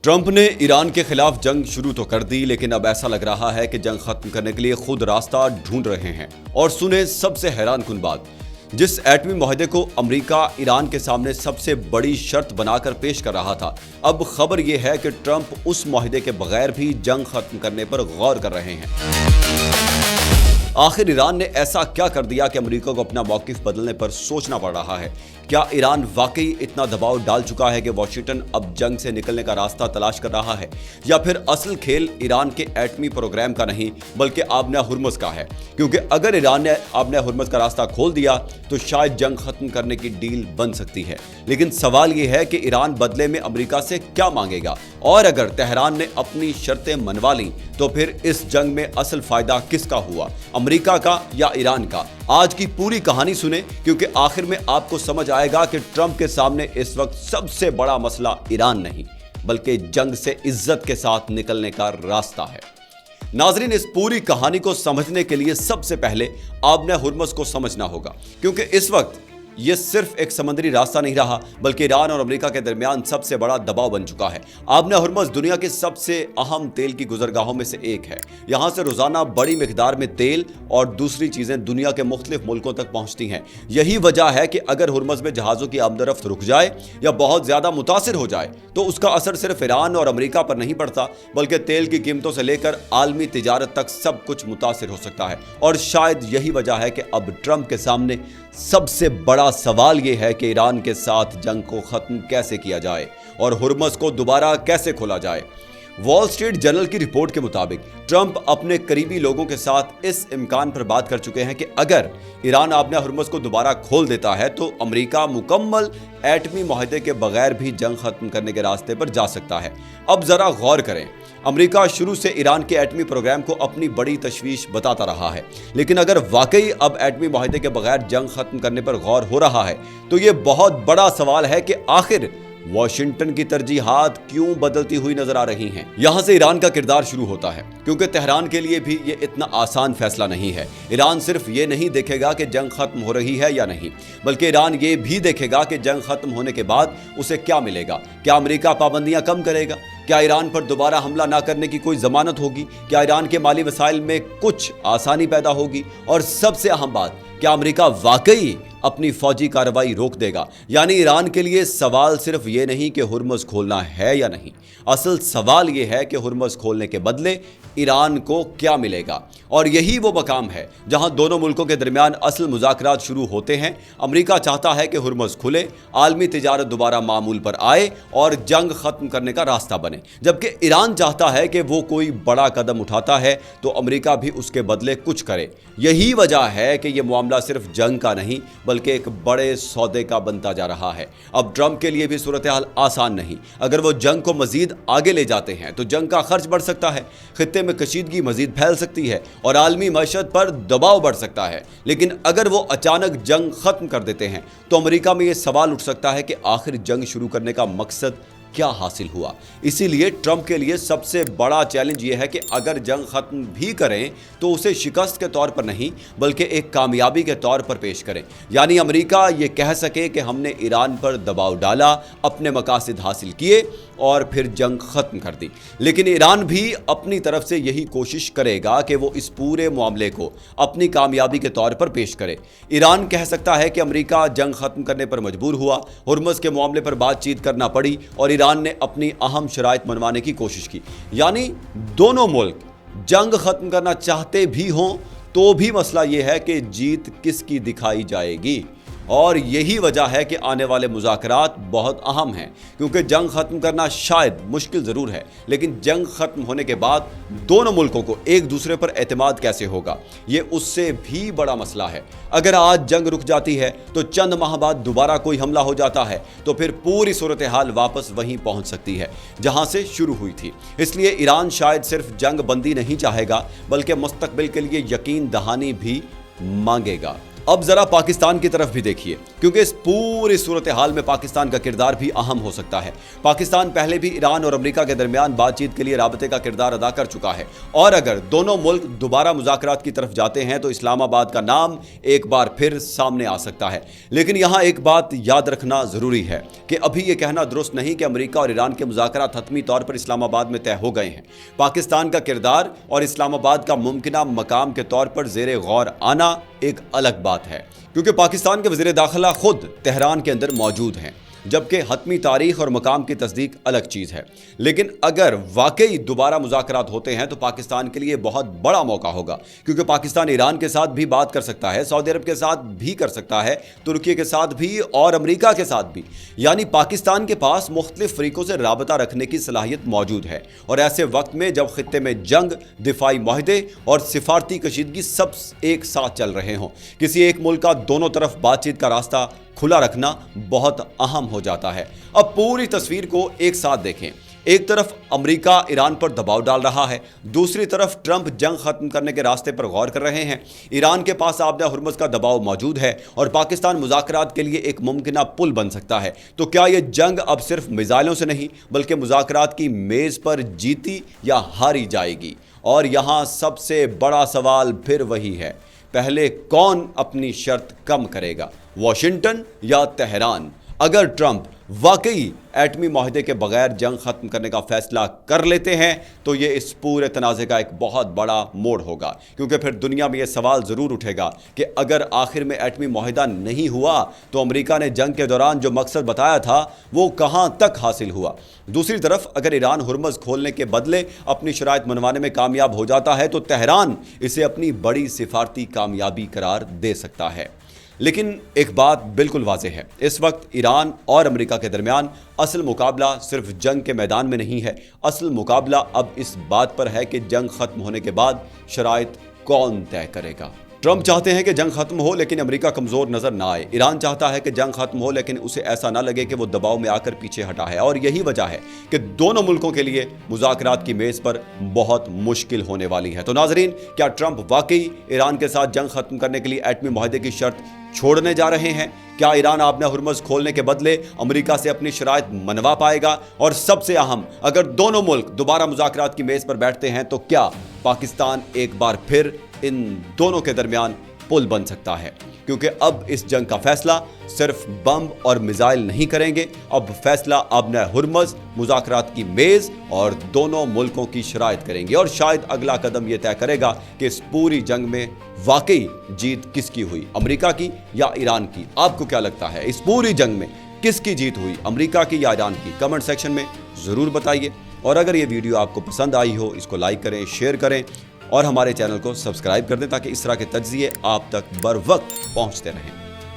Trump ने Iran के खिलाफ जंग शुरू तो कर दी, लेकिन अब ऐसा लग रहा है कि जंग खत्म करने के लिए खुद रास्ता ढूंढ रहे हैं। और सुने सबसे हैरानकुन बात, जिस एटमी मुआहदे को अमेरिका ईरान के सामने सबसे बड़ी शर्त बनाकर पेश कर रहा था, अब खबर यह है कि ट्रंप उस मुआहदे के बगैर भी जंग खत्म करने पर गौर कर रहे हैं। आखिर ईरान ने ऐसा क्या कर दिया कि अमेरिका को अपना मौकिफ बदलने पर सोचना पड़ रहा है? क्या ईरान वाकई इतना दबाव डाल चुका है कि वाशिंगटन अब जंग से निकलने का रास्ता तलाश कर रहा है, या फिर असल खेल ईरान के एटमी प्रोग्राम का नहीं बल्कि आबना हुर्मुज़ का है? क्योंकि अगर ईरान ने आबना हुर्मुज़ का रास्ता खोल दिया तो शायद जंग खत्म करने की डील बन सकती है। लेकिन सवाल यह है कि ईरान बदले में अमेरिका से क्या मांगेगा, और अगर तेहरान ने अपनी शर्तें मनवा लीं तो फिर इस जंग में असल फायदा किसका हुआ, अमेरिका का या ईरान का? आज की पूरी कहानी सुने, क्योंकि आखिर में आपको समझ आएगा कि ट्रंप के सामने इस वक्त सबसे बड़ा मसला ईरान नहीं बल्कि जंग से इज्जत के साथ निकलने का रास्ता है। नाजरीन, इस पूरी कहानी को समझने के लिए सबसे पहले आबना हुर्मुज़ को समझना होगा, क्योंकि इस वक्त ये सिर्फ एक समुद्री रास्ता नहीं रहा बल्कि ईरान और अमेरिका के दरमियान सबसे बड़ा दबाव बन चुका है। आबना हुर्मुज़ दुनिया के सबसे अहम तेल की गुजरगाहों में से एक है। यहाँ से रोजाना बड़ी मिकदार में तेल और दूसरी चीजें दुनिया के मुख्तलिफ मुल्कों तक पहुँचती हैं। यही वजह है कि अगर हुर्मुज़ में जहाज़ों की आमदरफ्त रुक जाए या बहुत ज़्यादा मुतासिर हो जाए तो उसका असर सिर्फ ईरान और अमेरिका पर नहीं पड़ता बल्कि तेल की कीमतों से लेकर आलमी तिजारत तक सब कुछ मुतासिर हो सकता है। और शायद यही वजह है कि अब ट्रंप के सामने सबसे बड़ा सवाल यह है कि ईरान के साथ जंग को खत्म कैसे किया जाए और हुर्मुज़ को दोबारा कैसे खोला जाए। वॉल स्ट्रीट जर्नल की रिपोर्ट के मुताबिक ट्रंप अपने करीबी लोगों के साथ इस इम्कान पर बात कर चुके हैं कि अगर ईरान आबना हुर्मुज़ को दोबारा खोल देता है तो अमेरिका मुकम्मल एटमी मुआहदे के बगैर भी जंग खत्म करने के रास्ते पर जा सकता है। अब जरा गौर करें, अमेरिका शुरू से ईरान के एटमी प्रोग्राम को अपनी बड़ी तशवीश बताता रहा है, लेकिन अगर वाकई अब एटमी मुआहदे के बगैर जंग खत्म करने पर गौर हो रहा है तो ये बहुत बड़ा सवाल है कि आखिर वाशिंगटन की तरजीहात क्यों बदलती हुई नजर आ रही हैं। यहां से ईरान का किरदार शुरू होता है, क्योंकि तेहरान के लिए भी ये इतना आसान फैसला नहीं है। ईरान सिर्फ ये नहीं देखेगा कि जंग खत्म हो रही है या नहीं, बल्कि ईरान ये भी देखेगा कि जंग खत्म होने के बाद उसे क्या मिलेगा। क्या अमेरिका पाबंदियां कम करेगा? क्या ईरान पर दोबारा हमला ना करने की कोई जमानत होगी? क्या ईरान के माली वसाइल में कुछ आसानी पैदा होगी? और सबसे अहम बात, क्या अमेरिका वाकई अपनी फौजी कार्रवाई रोक देगा? यानी ईरान के लिए सवाल सिर्फ ये नहीं कि हुर्मुज़ खोलना है या नहीं, असल सवाल ये है कि हुर्मुज़ खोलने के बदले ईरान को क्या मिलेगा। और यही वो मकाम है जहां दोनों मुल्कों के दरमियान असल मुज़ाकरात शुरू होते हैं। अमेरिका चाहता है कि हुर्मुज़ खुले, आलमी तिजारत दोबारा मामूल पर आए और जंग खत्म करने का रास्ता बने, जबकि ईरान चाहता है कि वो कोई बड़ा कदम उठाता है तो अमेरिका भी उसके बदले कुछ करे। यही वजह है कि ये मामला सिर्फ जंग का नहीं बल्कि एक बड़े सौदे का बनता जा रहा है। अब ट्रंप के लिए भी सूरत हाल आसान नहीं। अगर वो जंग को मजीद आगे ले जाते हैं तो जंग का खर्च बढ़ सकता है, खित्ते में कशीदगी मजीद फैल सकती है और आलमी मईशत पर दबाव बढ़ सकता है। लेकिन अगर वो अचानक जंग खत्म कर देते हैं तो अमेरिका में ये सवाल उठ सकता है कि आखिर जंग शुरू करने का मकसद क्या हासिल हुआ। इसीलिए ट्रंप के लिए सबसे बड़ा चैलेंज यह है कि अगर जंग खत्म भी करें तो उसे शिकस्त के तौर पर नहीं बल्कि एक कामयाबी के तौर पर पेश करें। यानी अमेरिका ये कह सके कि हमने ईरान पर दबाव डाला, अपने मकासद हासिल किए और फिर जंग खत्म कर दी। लेकिन ईरान भी अपनी तरफ से यही कोशिश करेगा कि वो इस पूरे मामले को अपनी कामयाबी के तौर पर पेश करे। ईरान कह सकता है कि अमेरिका जंग खत्म करने पर मजबूर हुआ, हुर्मुज़ के मामले पर बातचीत करना पड़ी और ईरान ने अपनी अहम शराइत मनवाने की कोशिश की। यानी दोनों मुल्क जंग खत्म करना चाहते भी हों तो भी मसला यह है कि जीत किसकी दिखाई जाएगी। और यही वजह है कि आने वाले मुज़ाकरात बहुत अहम हैं, क्योंकि जंग ख़त्म करना शायद मुश्किल ज़रूर है, लेकिन जंग ख़त्म होने के बाद दोनों मुल्कों को एक दूसरे पर एतमाद कैसे होगा, ये उससे भी बड़ा मसला है। अगर आज जंग रुक जाती है तो चंद माह बाद दोबारा कोई हमला हो जाता है तो फिर पूरी सूरत हाल वापस वहीं पहुंच सकती है जहां से शुरू हुई थी। इसलिए ईरान शायद सिर्फ जंग बंदी नहीं चाहेगा बल्कि मुस्तकबिल के लिए यकीन दहानी भी मांगेगा। اب ذرا پاکستان کی طرف بھی دیکھیے، کیونکہ اس پوری صورتحال میں پاکستان کا کردار بھی اہم ہو سکتا ہے۔ پاکستان پہلے بھی ایران اور امریکہ کے درمیان بات چیت کے لیے رابطے کا کردار ادا کر چکا ہے، اور اگر دونوں ملک دوبارہ مذاکرات کی طرف جاتے ہیں تو اسلام آباد کا نام ایک بار پھر سامنے آ سکتا ہے۔ لیکن یہاں ایک بات یاد رکھنا ضروری ہے کہ ابھی یہ کہنا درست نہیں کہ امریکہ اور ایران کے مذاکرات حتمی طور پر اسلام آباد میں طے ہو گئے ہیں۔ پاکستان کا کردار اور اسلام آباد کا ممکنہ مقام کے طور پر زیر غور آنا ایک الگ بات ہے، کیونکہ پاکستان کے وزیر داخلہ خود تہران کے اندر موجود ہیں، جبکہ حتمی تاریخ اور مقام کی تصدیق الگ چیز ہے۔ لیکن اگر واقعی دوبارہ مذاکرات ہوتے ہیں تو پاکستان کے لیے بہت بڑا موقع ہوگا، کیونکہ پاکستان ایران کے ساتھ بھی بات کر سکتا ہے، سعودی عرب کے ساتھ بھی کر سکتا ہے، ترکی کے ساتھ بھی اور امریکہ کے ساتھ بھی۔ یعنی پاکستان کے پاس مختلف فریقوں سے رابطہ رکھنے کی صلاحیت موجود ہے، اور ایسے وقت میں جب خطے میں جنگ، دفاعی معاہدے اور سفارتی کشیدگی سب ایک ساتھ چل رہے ہوں، کسی ایک ملک کا دونوں طرف بات چیت کا راستہ کھلا رکھنا بہت اہم ہو جاتا ہے۔ اب پوری تصویر کو ایک ساتھ دیکھیں۔ ایک طرف امریکہ ایران پر دباؤ ڈال رہا ہے، دوسری طرف ٹرمپ جنگ ختم کرنے کے راستے پر غور کر رہے ہیں۔ ایران کے پاس آبدہ ہرمز کا دباؤ موجود ہے اور پاکستان مذاکرات کے لیے ایک ممکنہ پل بن سکتا ہے۔ تو کیا یہ جنگ اب صرف میزائلوں سے نہیں بلکہ مذاکرات کی میز پر جیتی یا ہاری جائے گی؟ اور یہاں سب سے بڑا سوال پھر وہی ہے، پہلے کون اپنی شرط کم کرے گا، واشنگٹن یا تہران؟ اگر ٹرمپ واقعی ایٹمی معاہدے کے بغیر جنگ ختم کرنے کا فیصلہ کر لیتے ہیں تو یہ اس پورے تنازع کا ایک بہت بڑا موڑ ہوگا، کیونکہ پھر دنیا میں یہ سوال ضرور اٹھے گا کہ اگر آخر میں ایٹمی معاہدہ نہیں ہوا تو امریکہ نے جنگ کے دوران جو مقصد بتایا تھا وہ کہاں تک حاصل ہوا؟ دوسری طرف اگر ایران ہرمز کھولنے کے بدلے اپنی شرائط منوانے میں کامیاب ہو جاتا ہے تو تہران اسے اپنی بڑی سفارتی کامیابی قرار دے سکتا ہے۔ لیکن ایک بات بالکل واضح ہے، اس وقت ایران اور امریکہ کے درمیان اصل مقابلہ صرف جنگ کے میدان میں نہیں ہے، اصل مقابلہ اب اس بات پر ہے کہ جنگ ختم ہونے کے بعد شرائط کون طے کرے گا۔ ٹرمپ چاہتے ہیں کہ جنگ ختم ہو لیکن امریکہ کمزور نظر نہ آئے، ایران چاہتا ہے کہ جنگ ختم ہو لیکن اسے ایسا نہ لگے کہ وہ دباؤ میں آ کر پیچھے ہٹا ہے، اور یہی وجہ ہے کہ دونوں ملکوں کے لیے مذاکرات کی میز پر بہت مشکل ہونے والی ہے۔ تو ناظرین، کیا ٹرمپ واقعی ایران کے ساتھ جنگ ختم کرنے کے لیے ایٹمی معاہدے کی شرط چھوڑنے جا رہے ہیں؟ کیا ایران آبنہ ہرمز کھولنے کے بدلے امریکہ سے اپنی شرائط منوا پائے گا؟ اور سب سے اہم، اگر دونوں ملک دوبارہ مذاکرات کی میز پر بیٹھتے ہیں تو کیا پاکستان ایک بار پھر ان دونوں کے درمیان پل بن سکتا ہے؟ کیونکہ اب اس جنگ کا فیصلہ صرف بم اور میزائل نہیں کریں گے، اب فیصلہ آبنہ ہرمز، مذاکرات کی میز اور دونوں ملکوں کی شرائط کریں گے، اور شاید اگلا قدم یہ طے کرے گا کہ اس پوری جنگ میں واقعی جیت کس کی ہوئی، امریکہ کی یا ایران کی؟ آپ کو کیا لگتا ہے اس پوری جنگ میں کس کی جیت ہوئی، امریکہ کی یا ایران کی؟ کمنٹ سیکشن میں ضرور بتائیے، اور اگر یہ ویڈیو آپ کو پسند آئی ہو اس کو لائک کریں، شیئر کریں اور ہمارے چینل کو سبسکرائب کر دیں تاکہ اس طرح کے تجزیے آپ تک بر وقت پہنچتے رہیں۔